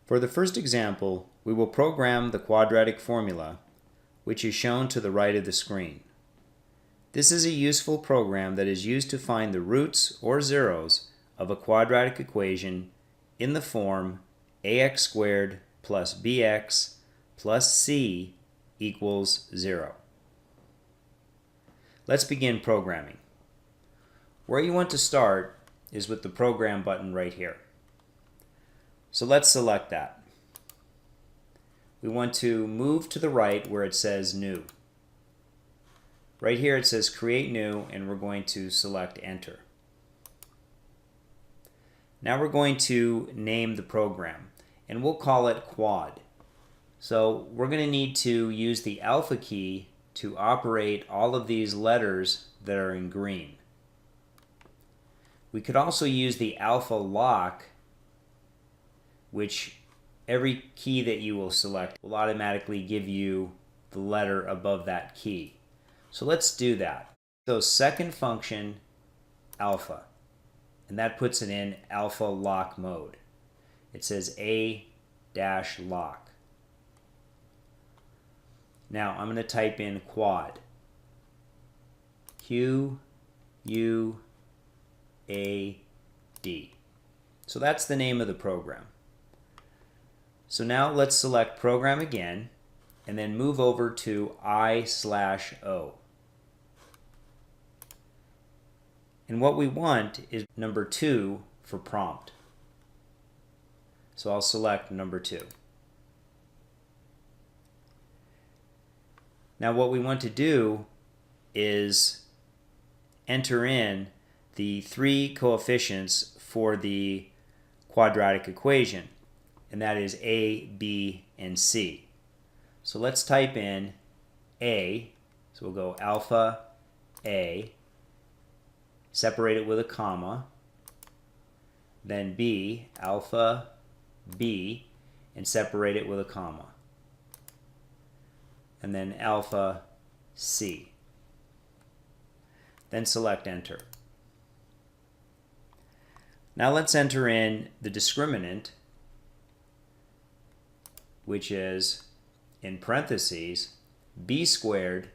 For the first example, we will program the quadratic formula, which is shown to the right of the screen. This is a useful program that is used to find the roots or zeros of a quadratic equation in the form ax squared plus bx plus c equals 0. Let's begin programming. Where you want to start is with the program button right here. So let's select that. We want to move to the right where it says New. Right here it says Create New, and we're going to select Enter. Now we're going to name the program, and we'll call it Quad. So we're going to need to use the alpha key to operate all of these letters that are in green. We could also use the alpha lock, which every key that you will select will automatically give you the letter above that key. So let's do that. So second function, alpha, and that puts it in alpha lock mode. It says a-lock. Now I'm going to type in quad. Q-U-A-D. So that's the name of the program. So now let's select Program again, and then move over to I/O. And what we want is number 2 for prompt. So I'll select number 2. Now what we want to do is enter in the 3 coefficients for the quadratic equation, and that is A, B, and C. So let's type in A, so we'll go alpha A, separate it with a comma, then B, alpha B, and separate it with a comma, and then alpha C. Then select Enter. Now let's enter in the discriminant, which is, in parentheses, b squared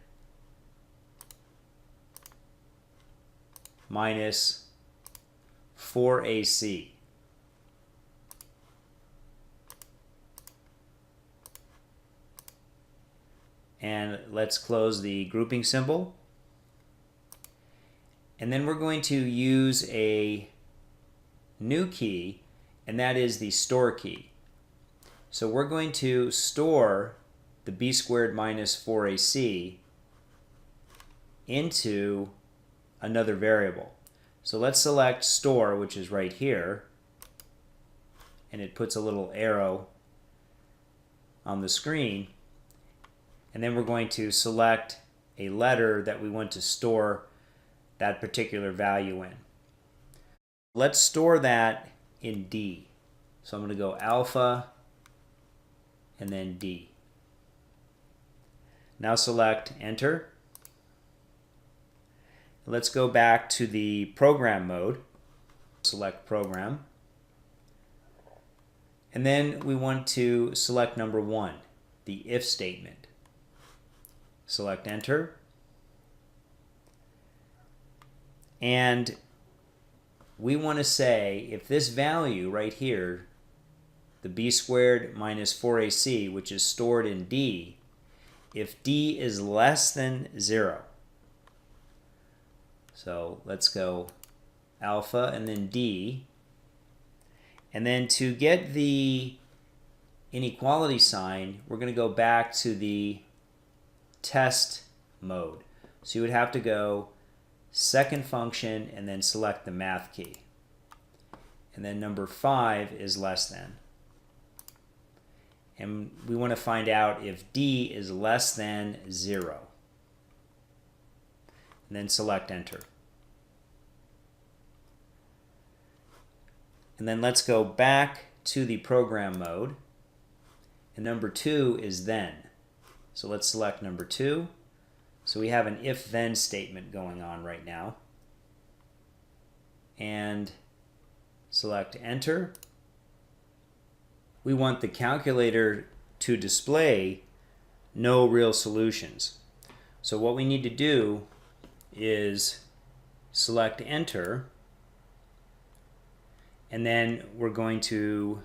minus 4ac. And let's close the grouping symbol. And then we're going to use a new key, and that is the store key. So we're going to store the b squared minus 4ac into another variable. So let's select store, which is right here, and it puts a little arrow on the screen. And then we're going to select a letter that we want to store that particular value in. Let's store that in D. So I'm going to go alpha and then D. Now select Enter. Let's go back to the program mode. Select Program. And then we want to select number 1, the if statement. Select Enter. And we want to say if this value right here, the b squared minus 4ac, which is stored in D, if D is less than 0. So let's go alpha and then D. And then to get the inequality sign, we're going to go back to the test mode. So you would have to go second function and then select the math key. And then number 5 is less than. And we want to find out if D is less than 0. And then select Enter. And then let's go back to the program mode. And number 2 is then. So let's select number 2. So we have an if-then statement going on right now. And select Enter. we want the calculator to display no real solutions. So what we need to do is select enter, and then we're going to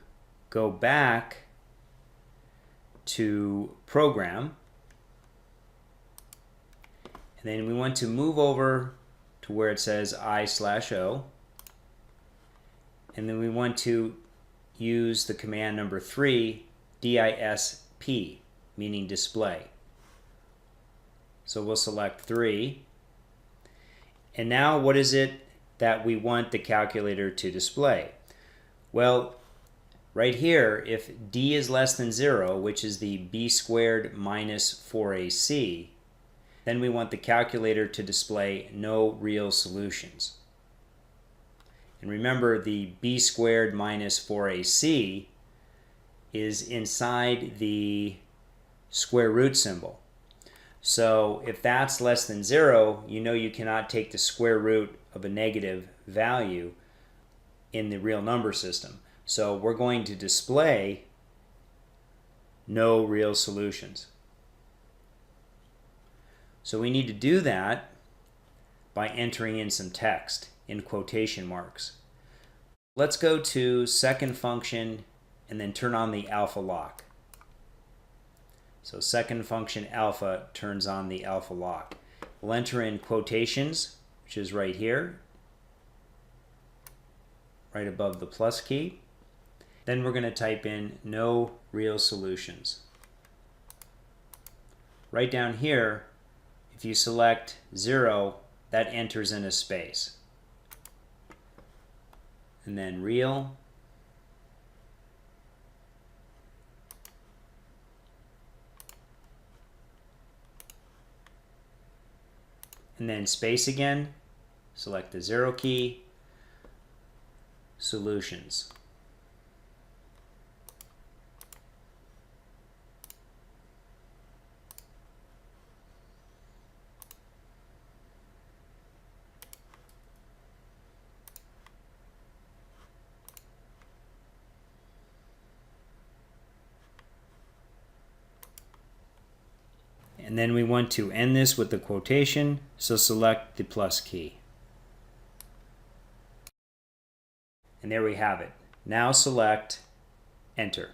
go back to program, and then we want to move over to where it says I/O, and then we want to use the command number 3, DISP, meaning display. So we'll select 3. And now what is it that we want the calculator to display? Well, right here, if d is less than 0, which is the b squared minus 4ac, then we want the calculator to display no real solutions. And remember, the b squared minus 4ac is inside the square root symbol. So if that's less than 0, you know you cannot take the square root of a negative value in the real number system. So we're going to display no real solutions. So we need to do that by entering in some text in quotation marks. Let's go to second function and then turn on the alpha lock. So second function alpha turns on the alpha lock. We'll enter in quotations, which is right here, right above the plus key. Then we're going to type in no real solutions. Right down here, if you select 0, that enters in a space. And then real. And then space again, select the 0 key, solutions. And then we want to end this with the quotation, so select the plus key. And there we have it. Now select enter.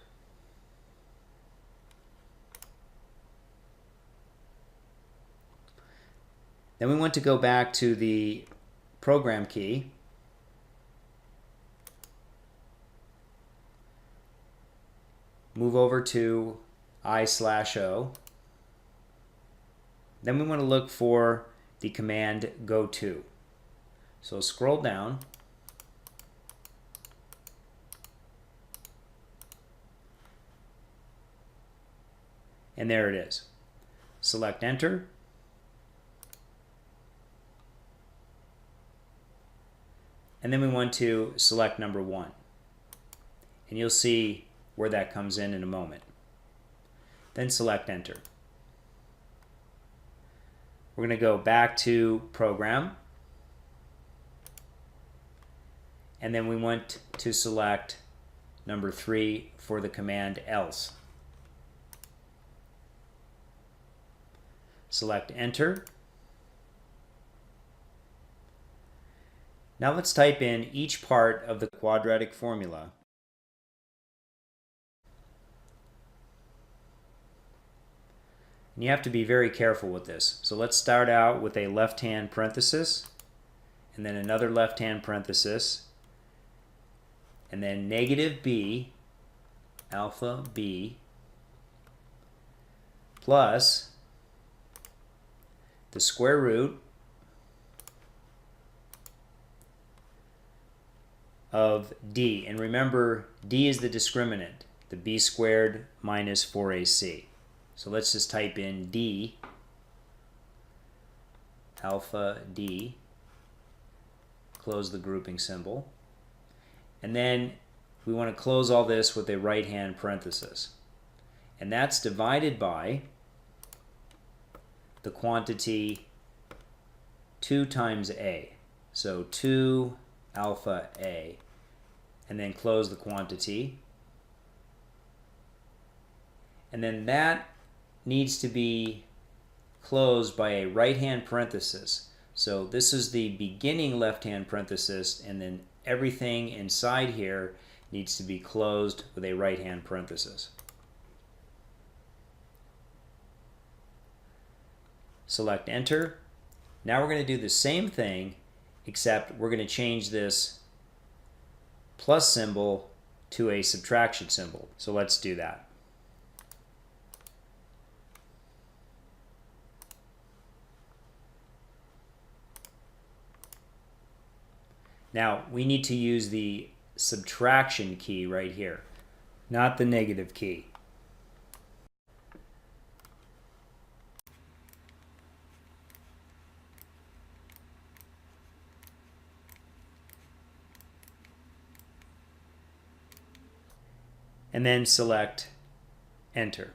Then we want to go back to the program key, move over to I/O. Then we want to look for the command go to. So scroll down, and there it is. Select enter, and then we want to select number 1, and you'll see where that comes in a moment. Then select enter. We're going to go back to program, and then we want to select number 3 for the command else. Select enter. Now let's type in each part of the quadratic formula. And you have to be very careful with this. So let's start out with a left-hand parenthesis, and then another left-hand parenthesis, and then negative b, alpha b, plus the square root of d. And remember, d is the discriminant, the b squared minus 4ac. So let's just type in d, alpha d, close the grouping symbol, and then we want to close all this with a right-hand parenthesis. And that's divided by the quantity 2 times a. So 2 alpha a, and then close the quantity, and then that needs to be closed by a right-hand parenthesis. So this is the beginning left-hand parenthesis, and then everything inside here needs to be closed with a right-hand parenthesis. Select Enter. Now we're going to do the same thing, except we're going to change this plus symbol to a subtraction symbol. So let's do that. Now we need to use the subtraction key right here, not the negative key. And then select Enter.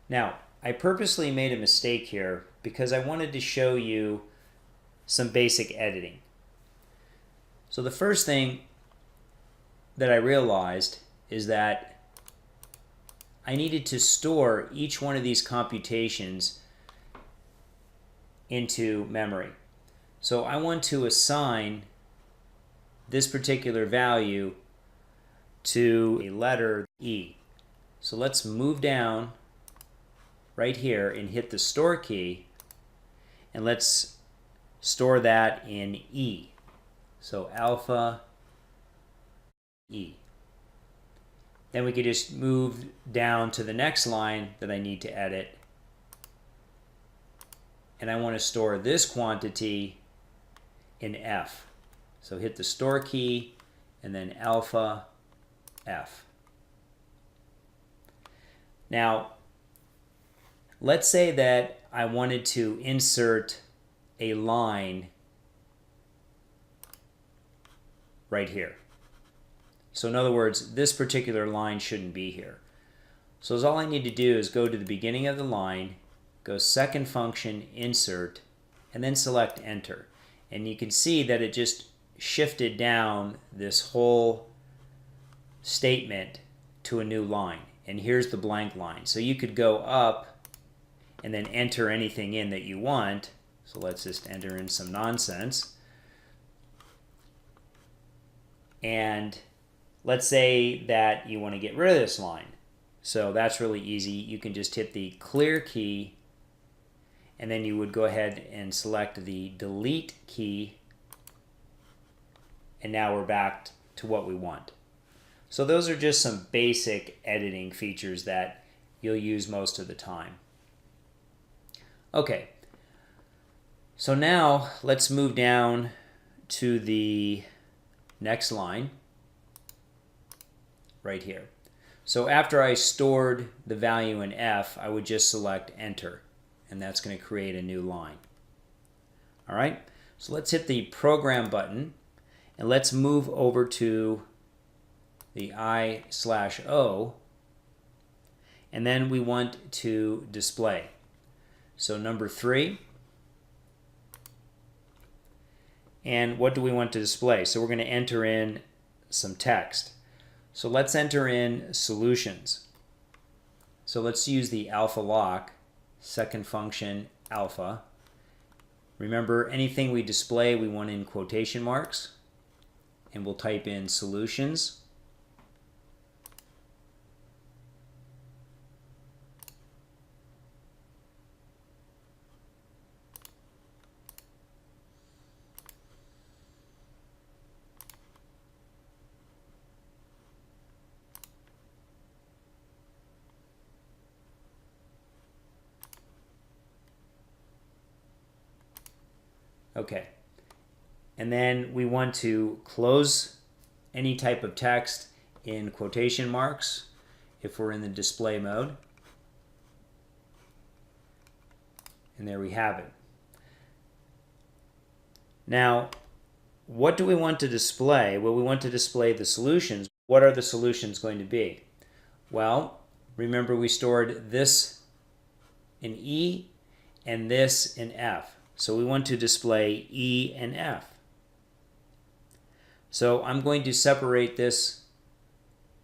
Now, I purposely made a mistake here because I wanted to show you some basic editing. So the first thing that I realized is that I needed to store each one of these computations into memory. So I want to assign this particular value to a letter E. So let's move down right here and hit the store key, and let's store that in E. So alpha E. Then we could just move down to the next line that I need to edit, and I want to store this quantity in F. So hit the store key and then alpha F. Now, let's say that I wanted to insert a line right here. So in other words, this particular line shouldn't be here. So all I need to do is go to the beginning of the line, go second function, insert, and then select Enter. And you can see that it just shifted down this whole statement to a new line. And here's the blank line. So you could go up and then enter anything in that you want. So let's just enter in some nonsense. And let's say that you want to get rid of this line. So that's really easy. You can just hit the clear key, and then you would go ahead and select the delete key, and now we're back to what we want. So those are just some basic editing features that you'll use most of the time. Okay, so now let's move down to the next line right here. So after I stored the value in F, I would just select Enter, and that's going to create a new line. All right, so let's hit the Program button, and let's move over to the I/O, and then we want to display. So number 3, and what do we want to display? So we're going to enter in some text. So let's enter in solutions. So let's use the alpha lock, second function alpha. Remember, anything we display we want in quotation marks, and we'll type in solutions. Okay, and then we want to close any type of text in quotation marks if we're in the display mode. And there we have it. Now, what do we want to display? Well, we want to display the solutions. What are the solutions going to be? Well, remember we stored this in E and this in F. So we want to display E and F. So I'm going to separate this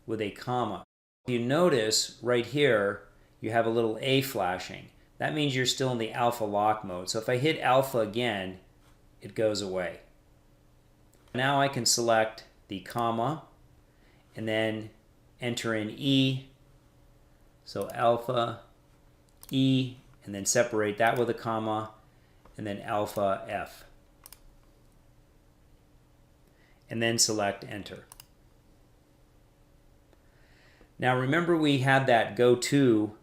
with a comma. You notice right here you have a little A flashing. That means you're still in the alpha lock mode. So if I hit alpha again, it goes away. Now I can select the comma and then enter in E. So alpha, E, and then separate that with a comma, and then alpha F. And then select enter. Now remember we had that go to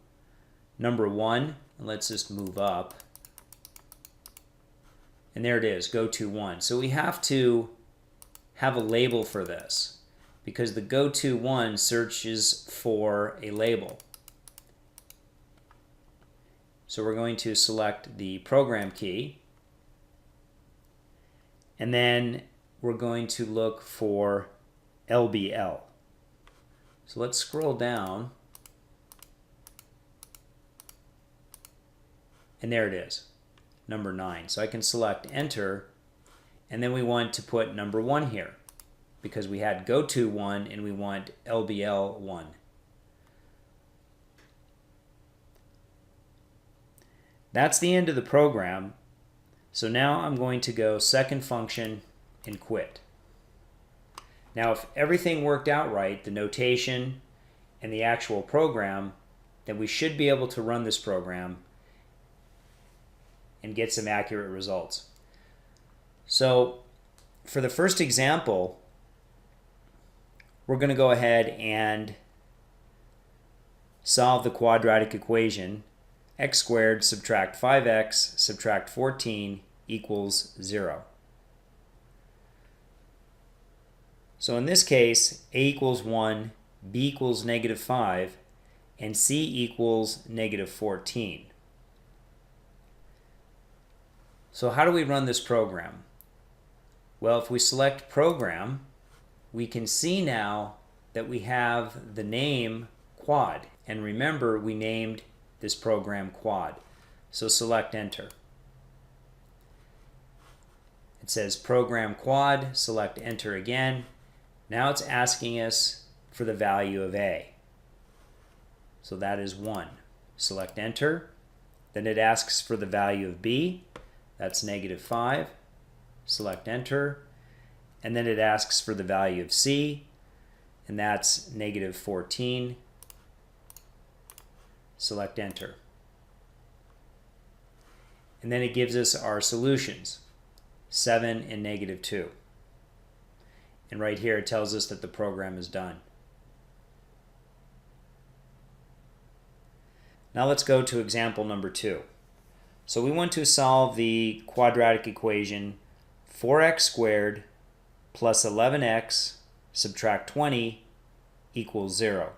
number 1, and let's just move up. And there it is, go to 1. So we have to have a label for this because the go to 1 searches for a label. So we're going to select the program key, and then we're going to look for LBL. So let's scroll down, and there it is, number 9. So I can select enter, and then we want to put number 1 here because we had go to 1 and we want LBL 1. That's the end of the program. So now I'm going to go second function and quit. Now if everything worked out right, the notation and the actual program, then we should be able to run this program and get some accurate results. So for the first example, we're going to go ahead and solve the quadratic equation x squared subtract 5x subtract 14 equals 0. So in this case, a equals 1, b equals negative 5, and c equals negative 14. So how do we run this program? Well, if we select program, we can see now that we have the name quad. And remember, we named this program quad. So select enter. It says program quad, select enter again. Now it's asking us for the value of a. So that is 1. Select enter. Then it asks for the value of b. That's negative 5. Select enter. And then it asks for the value of c, and that's negative 14. Select enter. And then it gives us our solutions, 7 and negative 2. And right here it tells us that the program is done. Now let's go to example number 2. So we want to solve the quadratic equation 4x squared plus 11x subtract 20 equals 0.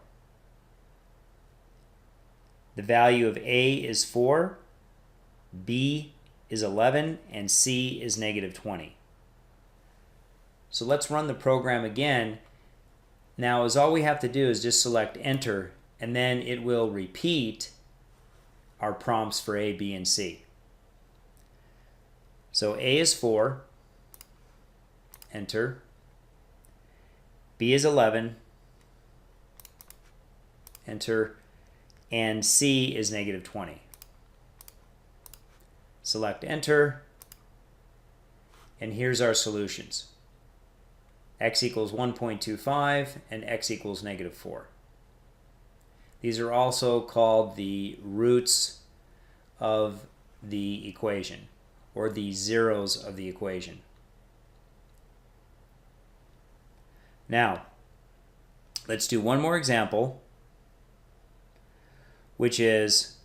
The value of a is 4, b is 11, and c is negative 20. So let's run the program again. Now, all we have to do is just select enter, and then it will repeat our prompts for a, b, and c. So a is 4, enter. B is 11, enter. And c is negative 20. Select enter, and here's our solutions. X equals 1.25 and x equals negative 4. These are also called the roots of the equation, or the zeros of the equation. Now, let's do one more example, which is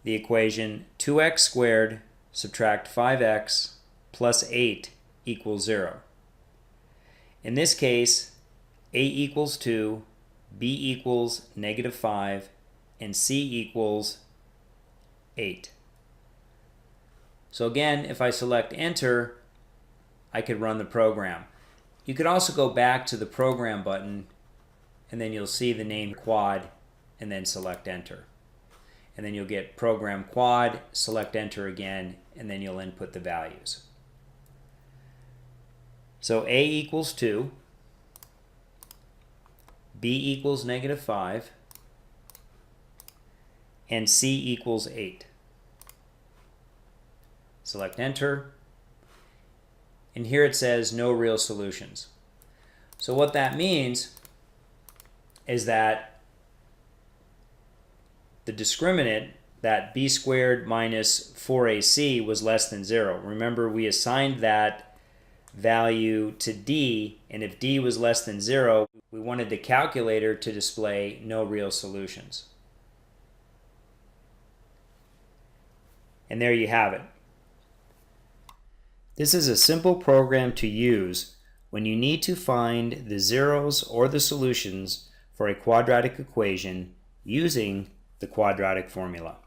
the equation 2x squared subtract 5x plus 8 equals 0. In this case, a equals 2, b equals negative 5, and c equals 8. So again, if I select enter, I could run the program. You could also go back to the program button, and then you'll see the name quad, and then select enter. And then you'll get program quad, select enter again, and then you'll input the values. So a equals 2, B equals -5, and C equals 8. Select enter, and here it says no real solutions. So what that means is that the discriminant, that b squared minus 4ac, was less than 0. Remember, we assigned that value to d, and if d was less than 0, we wanted the calculator to display no real solutions. And there you have it. This is a simple program to use when you need to find the zeros or the solutions for a quadratic equation using the quadratic formula.